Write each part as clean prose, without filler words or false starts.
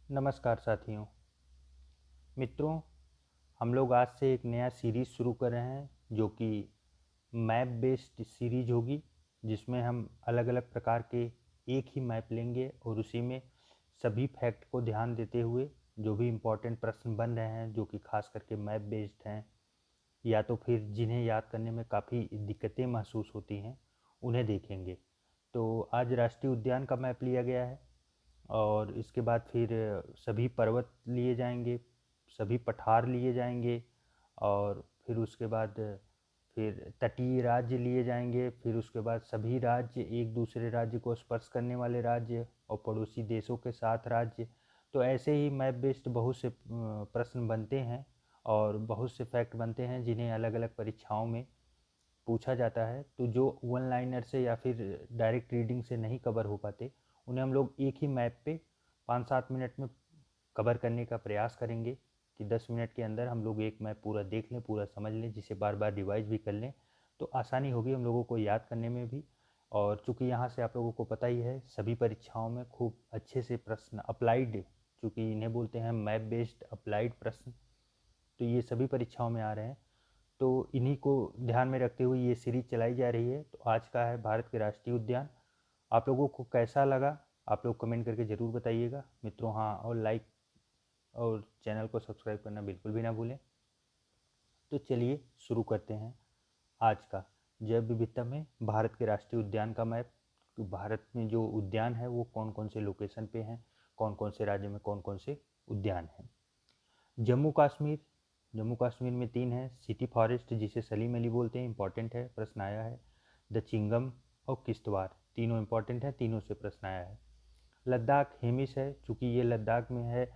नमस्कार साथियों। मित्रों, हम लोग आज से एक नया सीरीज़ शुरू कर रहे हैं जो कि मैप बेस्ड सीरीज होगी, जिसमें हम अलग अलग प्रकार के एक ही मैप लेंगे और उसी में सभी फैक्ट को ध्यान देते हुए जो भी इम्पोर्टेंट प्रश्न बन रहे हैं जो कि खास करके मैप बेस्ड हैं या तो फिर जिन्हें याद करने में काफ़ी दिक्कतें महसूस होती हैं उन्हें देखेंगे। तो आज राष्ट्रीय उद्यान का मैप लिया गया है और इसके बाद फिर सभी पर्वत लिए जाएंगे, सभी पठार लिए जाएंगे और फिर उसके बाद फिर तटीय राज्य लिए जाएंगे। फिर उसके बाद सभी राज्य, एक दूसरे राज्य को स्पर्श करने वाले राज्य और पड़ोसी देशों के साथ राज्य। तो ऐसे ही मैप बेस्ड बहुत से प्रश्न बनते हैं और बहुत से फैक्ट बनते हैं जिन्हें अलग अलग परीक्षाओं में पूछा जाता है। तो जो वन लाइनर से या फिर डायरेक्ट रीडिंग से नहीं कवर हो पाते उन्हें हम लोग एक ही मैप पे 5-7 मिनट में कवर करने का प्रयास करेंगे कि 10 मिनट के अंदर हम लोग एक मैप पूरा देख लें, पूरा समझ लें, जिसे बार बार रिवाइज भी कर लें तो आसानी होगी हम लोगों को याद करने में भी। और चूँकि यहाँ से आप लोगों को पता ही है सभी परीक्षाओं में खूब अच्छे से प्रश्न अप्लाइड, चूँकि इन्हें बोलते हैं मैप बेस्ड अप्लाइड प्रश्न, तो ये सभी परीक्षाओं में आ रहे हैं। तो इन्हीं को ध्यान में रखते हुए ये सीरीज चलाई जा रही है। तो आज का है भारत के राष्ट्रीय उद्यान। आप लोगों को कैसा लगा आप लोग कमेंट करके ज़रूर बताइएगा मित्रों। हाँ, और लाइक और चैनल को सब्सक्राइब करना बिल्कुल भी ना भूलें। तो चलिए शुरू करते हैं आज का जैव विविधता में भारत के राष्ट्रीय उद्यान का मैप। तो भारत में जो उद्यान है वो कौन कौन से लोकेशन पे हैं, कौन कौन से राज्य में कौन कौन से उद्यान हैं। जम्मू कश्मीर, जम्मू कश्मीर में 3 है। सिटी फॉरेस्ट जिसे सलीम अली बोलते हैं, इंपॉर्टेंट है, प्रश्न आया है। द चिंगम और किश्तवाड़, तीनों इंपॉर्टेंट है, तीनों से प्रश्न आया है। लद्दाख हेमिस है, चूँकि ये लद्दाख में है,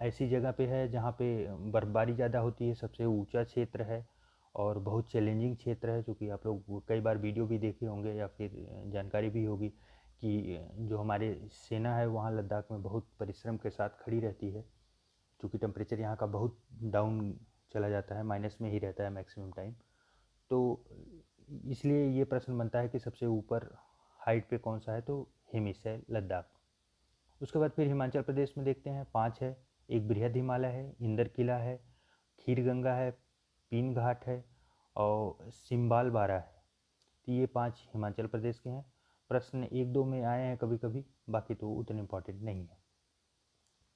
ऐसी जगह पे है जहाँ पे बर्फ़बारी ज़्यादा होती है, सबसे ऊंचा क्षेत्र है और बहुत चैलेंजिंग क्षेत्र है। चूँकि आप लोग कई बार वीडियो भी देखे होंगे या फिर जानकारी भी होगी कि जो हमारे सेना है वहाँ लद्दाख में बहुत परिश्रम के साथ खड़ी रहती है, क्योंकि टेम्परेचर यहाँ का बहुत डाउन चला जाता है, माइनस में ही रहता है मैक्सिमम टाइम। तो इसलिए ये प्रश्न बनता है कि सबसे ऊपर हाइट पे कौन सा है, तो हिमिस है, लद्दाख। उसके बाद फिर हिमाचल प्रदेश में देखते हैं 5 है। एक बृहद हिमालय है, इंदर किला है, खीर गंगा है, पीन घाट है और सिम्बाल बारा है। तो ये 5 हिमाचल प्रदेश के हैं। प्रश्न 1-2 में आए हैं कभी कभी, बाकी तो उतने इम्पोर्टेंट नहीं है।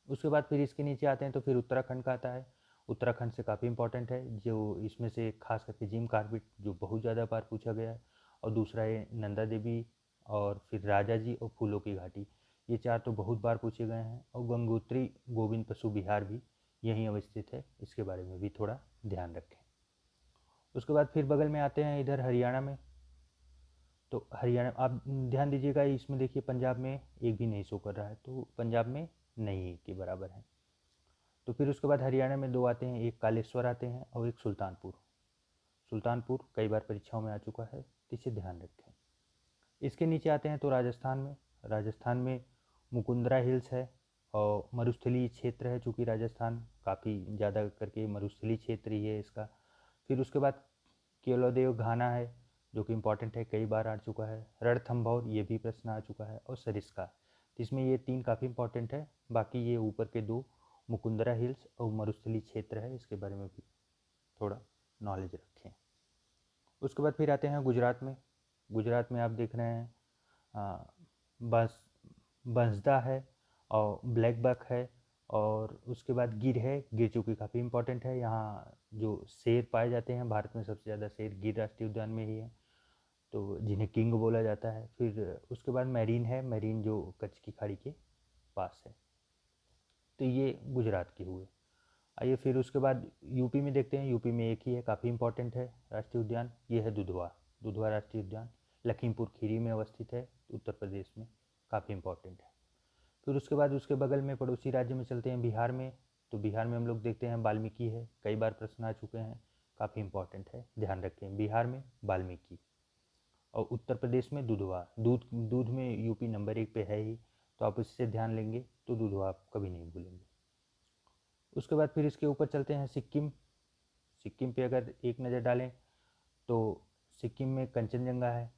उसके बाद फिर इसके नीचे आते हैं तो फिर उत्तराखंड का आता है। उत्तराखंड से काफ़ी इंपॉर्टेंट है, जो इसमें से खास करके जिम कार्बेट जो बहुत ज़्यादा बार पूछा गया है, और दूसरा है नंदा देवी और फिर राजा जी और फूलों की घाटी। ये 4 तो बहुत बार पूछे गए हैं। और गंगोत्री गोविंद पशु विहार भी यहीं अवस्थित है, इसके बारे में भी थोड़ा ध्यान रखें। उसके बाद फिर बगल में आते हैं इधर हरियाणा में। तो हरियाणा आप ध्यान दीजिएगा, इसमें देखिए पंजाब में एक भी नहीं शो कर रहा है, तो पंजाब में नहीं के बराबर है। तो फिर उसके बाद हरियाणा में 2 आते हैं, एक कालेश्वर आते हैं और एक सुल्तानपुर। सुल्तानपुर कई बार परीक्षाओं में आ चुका है, तो इसे ध्यान रखें। इसके नीचे आते हैं तो राजस्थान में, राजस्थान में मुकुंदरा हिल्स है और मरुस्थलीय क्षेत्र है, चूँकि राजस्थान काफ़ी ज़्यादा करके मरुस्थलीय क्षेत्र ही है इसका। फिर उसके बाद केवलादेव घाना है जो कि इम्पॉर्टेंट है, कई बार आ चुका है। रणथंभौर, ये भी प्रश्न आ चुका है, और सरिस्का। तो इसमें ये 3 काफ़ी इंपॉर्टेंट है, बाकी ये ऊपर के 2 मुकुंदरा हिल्स और मरुस्थलीय क्षेत्र है, इसके बारे में भी थोड़ा नॉलेज रखें। उसके बाद फिर आते हैं गुजरात में। गुजरात में आप देख रहे हैं बस बंसदा है और ब्लैक बक है, और उसके बाद गिर है। गिर चूँकि काफ़ी इंपॉर्टेंट है, यहाँ जो शेर पाए जाते हैं भारत में सबसे ज़्यादा शेर गिर राष्ट्रीय उद्यान में ही है, तो जिन्हें किंग बोला जाता है। फिर उसके बाद मैरीन है, मैरीन जो कच्छ की खाड़ी के पास है। तो ये गुजरात के हुए। आइए फिर उसके बाद यूपी में देखते हैं। यूपी में एक ही है, काफ़ी इंपॉर्टेंट है राष्ट्रीय उद्यान, ये है दुधवा। दुधवा राष्ट्रीय उद्यान लखीमपुर खीरी में अवस्थित है, उत्तर प्रदेश में, काफ़ी इंपॉर्टेंट है। फिर उसके बाद उसके बगल में पड़ोसी राज्य में चलते हैं, बिहार में। तो बिहार में हम लोग देखते हैं वाल्मीकि है, कई बार प्रश्न आ चुके हैं, काफ़ी इंपॉर्टेंट है, ध्यान रखें। बिहार में वाल्मीकि और उत्तर प्रदेश में दुधवा। दूध दूध में यूपी नंबर 1 पे है ही, तो आप इससे ध्यान लेंगे तो दुधवा आप कभी नहीं भूलेंगे। उसके बाद फिर इसके ऊपर चलते हैं सिक्किम। सिक्किम पे अगर एक नज़र डालें तो सिक्किम में कंचनजंगा है,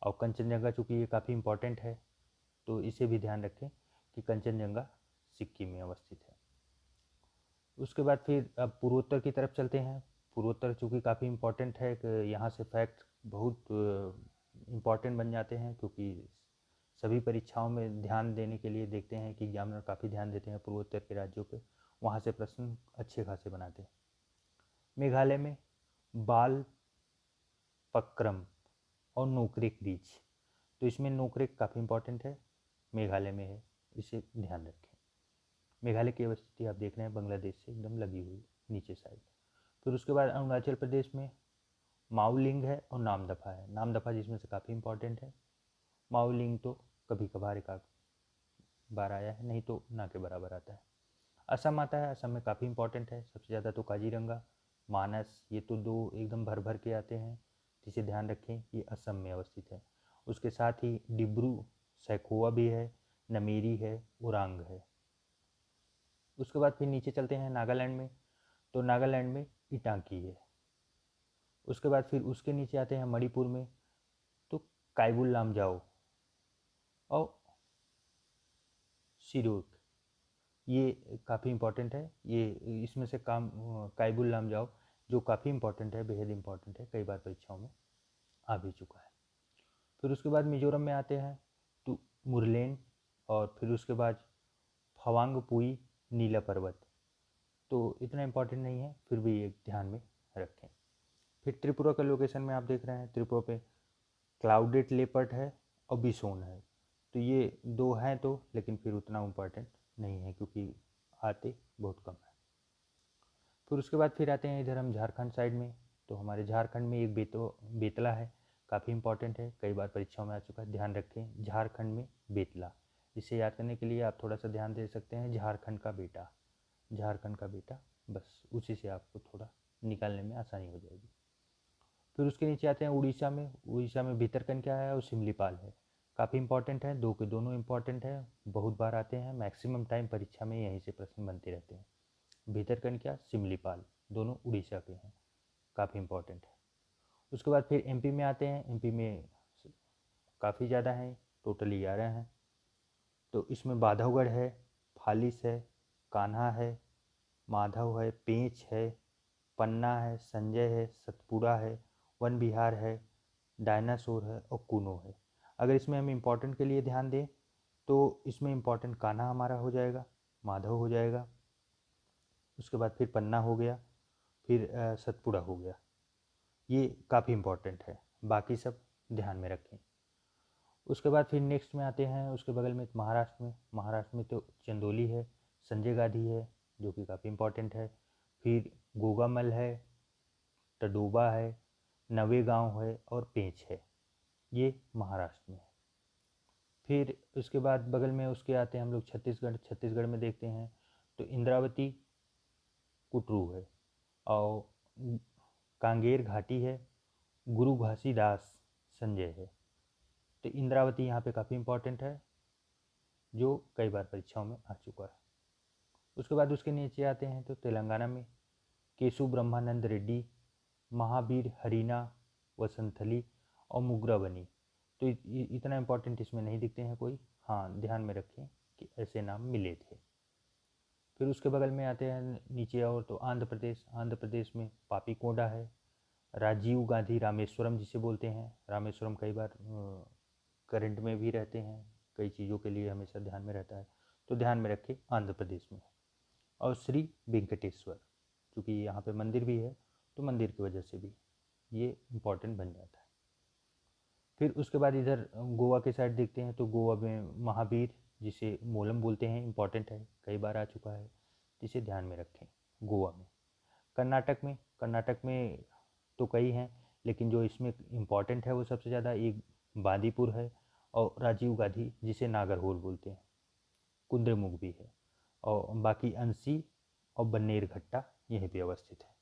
और कंचनजंगा चूँकि ये काफ़ी इंपॉर्टेंट है तो इसे भी ध्यान रखें कि कंचनजंगा सिक्किम में अवस्थित है। उसके बाद फिर अब पूर्वोत्तर की तरफ चलते हैं। पूर्वोत्तर चूँकि काफ़ी इम्पोर्टेंट है कि यहाँ से फैक्ट बहुत इम्पॉर्टेंट बन जाते हैं, क्योंकि सभी परीक्षाओं में ध्यान देने के लिए देखते हैं कि एग्जामिनर काफ़ी ध्यान देते हैं पूर्वोत्तर के राज्यों पे, वहाँ से प्रश्न अच्छे खासे बनाते हैं। मेघालय में बाल पक्रम और नोकरेक रीच, तो इसमें नोकरेक काफ़ी इम्पोर्टेंट है, मेघालय में है, इसे ध्यान रखें। मेघालय की अवस्थिति आप देख रहे हैं बांग्लादेश से एकदम लगी हुई नीचे साइड। फिर उसके बाद अरुणाचल प्रदेश में माओलिंग है और नामदफा है। नामदफा जिसमें से काफ़ी इम्पोर्टेंट है, माओलिंग तो कभी कभार एक बार आया है, नहीं तो ना के बराबर आता है। असम आता है, असम में काफ़ी इम्पोर्टेंट है, सबसे ज़्यादा तो काजीरंगा, मानस, ये तो दो एकदम भर भर के आते हैं, जिसे ध्यान रखें ये असम में अवस्थित है। उसके साथ ही डिब्रू सैखोवा भी है, नमेरी है, उरांग है। उसके बाद फिर नीचे चलते हैं नागालैंड में, तो नागालैंड में इटांकी है। उसके बाद फिर उसके नीचे आते हैं मणिपुर में, तो काइबुल लामजाओ और सिरोक, ये काफ़ी इम्पोर्टेंट है। ये इसमें से काइबुल लामजाओ जो काफ़ी इम्पोर्टेंट है, बेहद इम्पोर्टेंट है, कई बार परीक्षाओं में आ भी चुका है। फिर उसके बाद मिजोरम में आते हैं तो मुरलेन, और फिर उसके बाद फवांगपुई नीला पर्वत, तो इतना इम्पोर्टेंट नहीं है, फिर भी एक ध्यान में रखें। फिर त्रिपुरा का लोकेशन में आप देख रहे हैं, त्रिपुरा पे क्लाउडेड लेपर्ड है और बिसोन है, तो ये दो हैं तो, लेकिन फिर उतना इम्पोर्टेंट नहीं है क्योंकि आते बहुत कम है। फिर उसके बाद फिर आते हैं इधर हम झारखंड साइड में, तो हमारे झारखंड में एक बेतला है, काफ़ी इंपॉर्टेंट है, कई बार परीक्षाओं में आ चुका है, ध्यान रखें झारखंड में बेतला। इसे याद करने के लिए आप थोड़ा सा ध्यान दे सकते हैं, झारखंड का बेटा, झारखंड का बेटा, बस उसी से आपको थोड़ा निकालने में आसानी हो जाएगी। फिर उसके नीचे आते हैं उड़ीसा में, उड़ीसा में भितरकनिका है और सिमलीपाल है, काफ़ी इंपॉर्टेंट है, दो के दोनों इंपॉर्टेंट है, बहुत बार आते हैं, मैक्सिमम टाइम परीक्षा में यहीं से प्रश्न बनते रहते हैं। भितरकनिका, सिमलीपाल दोनों उड़ीसा के हैं, काफ़ी इंपॉर्टेंट है। उसके बाद फिर एमपी में आते हैं, एमपी में काफ़ी ज़्यादा हैं, टोटली 11 हैं, तो इसमें बांधवगढ़ है, फालिस है, कान्हा है, माधव है, पेंच है, पन्ना है, संजय है, सतपुड़ा है, वन विहार है, डायनासोर है और कूनो है। अगर इसमें हम इम्पोर्टेंट के लिए ध्यान दें तो इसमें इम्पोर्टेंट कान्हा हमारा हो जाएगा, माधव हो जाएगा, उसके बाद फिर पन्ना हो गया, फिर सतपुड़ा हो गया, ये काफ़ी इम्पोर्टेंट है, बाकी सब ध्यान में रखें। उसके बाद फिर नेक्स्ट में आते हैं, उसके बगल में महाराष्ट्र में तो चंदौली है, संजय गांधी है जो कि काफ़ी इम्पोर्टेंट है, फिर गोगामल है, टडोबा है, नवेगांव है और पेंच है, ये महाराष्ट्र में है। फिर उसके बाद बगल में उसके आते हैं हम लोग छत्तीसगढ़ में देखते हैं तो इंद्रावती कुटरू है और कांगेर घाटी है, गुरु घासीदास संजय है, तो इंद्रावती यहाँ पे काफ़ी इम्पोर्टेंट है, जो कई बार परीक्षाओं में आ चुका है। उसके बाद उसके नीचे आते हैं तो तेलंगाना में केशु ब्रह्मानंद रेड्डी, महावीर हरीना वसंथली और मुग्राबनी, तो इतना इम्पोर्टेंट इसमें नहीं दिखते हैं कोई, हाँ ध्यान में रखें कि ऐसे नाम मिले थे। फिर उसके बगल में आते हैं नीचे और तो आंध्र प्रदेश में पापी कोडा है, राजीव गांधी रामेश्वरम जिसे बोलते हैं, रामेश्वरम कई बार करंट में भी रहते हैं, कई चीज़ों के लिए हमेशा ध्यान में रहता है, तो ध्यान में रखें आंध्र प्रदेश में। और श्री वेंकटेश्वर, क्योंकि यहाँ पे मंदिर भी है तो मंदिर की वजह से भी ये इम्पोर्टेंट बन जाता है। फिर उसके बाद इधर गोवा के साइड देखते हैं तो गोवा में महावीर जिसे मोलम बोलते हैं, इम्पॉर्टेंट है, कई बार आ चुका है, जिसे ध्यान में रखें गोवा में। कर्नाटक में तो कई हैं, लेकिन जो इसमें इम्पॉर्टेंट है वो सबसे ज़्यादा एक बांदीपुर है और राजीव गांधी जिसे नागरहोल बोलते हैं, कुद्रेमुख भी है, और बाकी अंसी और बन्नेरघट्टा यहीं पे अवस्थित है।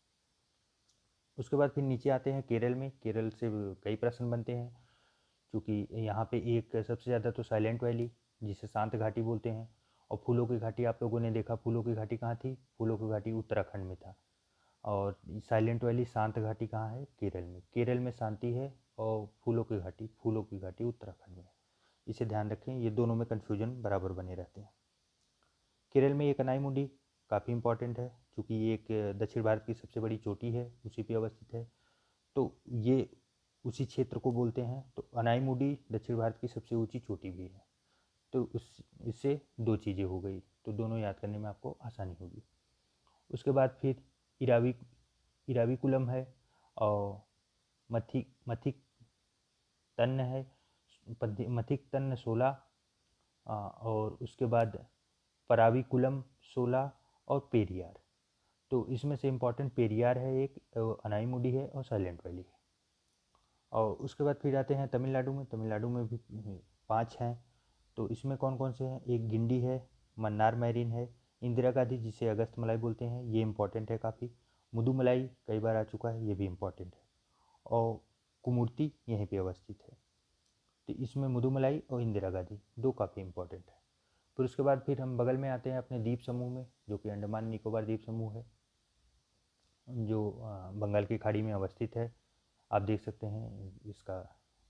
उसके बाद फिर नीचे आते हैं केरल में, केरल से कई प्रश्न बनते हैं, क्योंकि यहाँ पे एक सबसे ज़्यादा तो साइलेंट वैली जिसे शांत घाटी बोलते हैं, और फूलों की घाटी आप लोगों ने देखा, फूलों की घाटी कहाँ थी, फूलों की घाटी उत्तराखंड में था, और साइलेंट वैली शांत घाटी कहाँ है, केरल में शांति है, और फूलों की घाटी उत्तराखंड में है, इसे ध्यान रखें, ये दोनों में कन्फ्यूजन बराबर बने रहते हैं। केरल में एक अनाईमुडी काफ़ी इम्पोर्टेंट है, क्योंकि ये एक दक्षिण भारत की सबसे बड़ी चोटी है, उसी पे अवस्थित है। तो ये उसी क्षेत्र को बोलते हैं। तो अनाईमुडी दक्षिण भारत की सबसे ऊंची चोटी भी है। तो उस इससे दो चीज़ें हो गई, तो दोनों याद करने में आपको आसानी होगी। उसके बाद फिर इरावी इराविकुलम है, और मथिक तन्न है, मथिक तन्न 16, और उसके बाद पराविकुलम 16 और पेरियार। तो इसमें से इम्पोर्टेंट पेरियार है, एक अनाईमुडी है और साइलेंट वैली है। और उसके बाद फिर आते हैं तमिलनाडु में। तमिलनाडु में भी 5 हैं। तो इसमें कौन कौन से हैं? एक गिंडी है, मन्नार मैरीन है, इंदिरा गांधी जिसे अगस्त मलाई बोलते हैं, ये इंपॉर्टेंट है काफ़ी। मुदुमलाई कई बार आ चुका है, ये भी इम्पॉर्टेंट है। और कुमुर्ती यहीं पे अवस्थित है। तो इसमें मुदुमलाई और इंदिरा गांधी दो काफ़ी इम्पोर्टेंट है। फिर उसके बाद फिर हम बगल में आते हैं अपने द्वीप समूह में, जो कि अंडमान निकोबार द्वीप समूह है, जो बंगाल की खाड़ी में अवस्थित है। आप देख सकते हैं इसका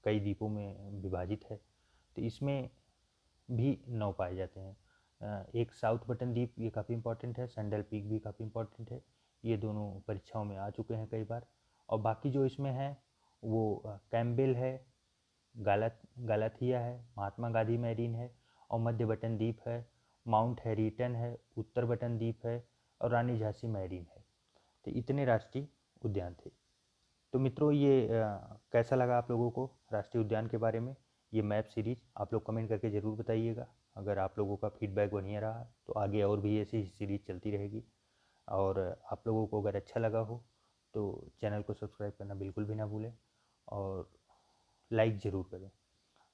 कई द्वीपों में विभाजित है। तो इसमें भी 9 पाए जाते हैं। एक साउथ बटन द्वीप, ये काफ़ी इंपॉर्टेंट है। सैंडल पीक भी काफ़ी इंपॉर्टेंट है। ये दोनों परीक्षाओं में आ चुके हैं कई बार। और बाकी जो इसमें है वो कैम्पबेल है, गालाथिया है, महात्मा गांधी मैरीन है, और मध्य बटन द्वीप है, माउंट हैरिटन है, उत्तर बटन द्वीप है, और रानी झांसी मैरीन है। तो इतने राष्ट्रीय उद्यान थे। तो मित्रों, ये कैसा लगा आप लोगों को राष्ट्रीय उद्यान के बारे में ये मैप सीरीज? आप लोग कमेंट करके ज़रूर बताइएगा। अगर आप लोगों का फीडबैक बढ़िया रहा तो आगे और भी ऐसी सीरीज चलती रहेगी। और आप लोगों को अगर अच्छा लगा हो तो चैनल को सब्सक्राइब करना बिल्कुल भी ना भूलें, और लाइक ज़रूर करें।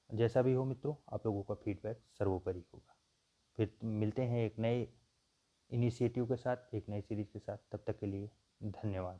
जैसा भी हो मित्रों, आप लोगों का फीडबैक सर्वोपरि होगा। फिर मिलते हैं एक नए इनिशिएटिव के साथ, एक नई सीरीज के साथ। तब तक के लिए धन्यवाद।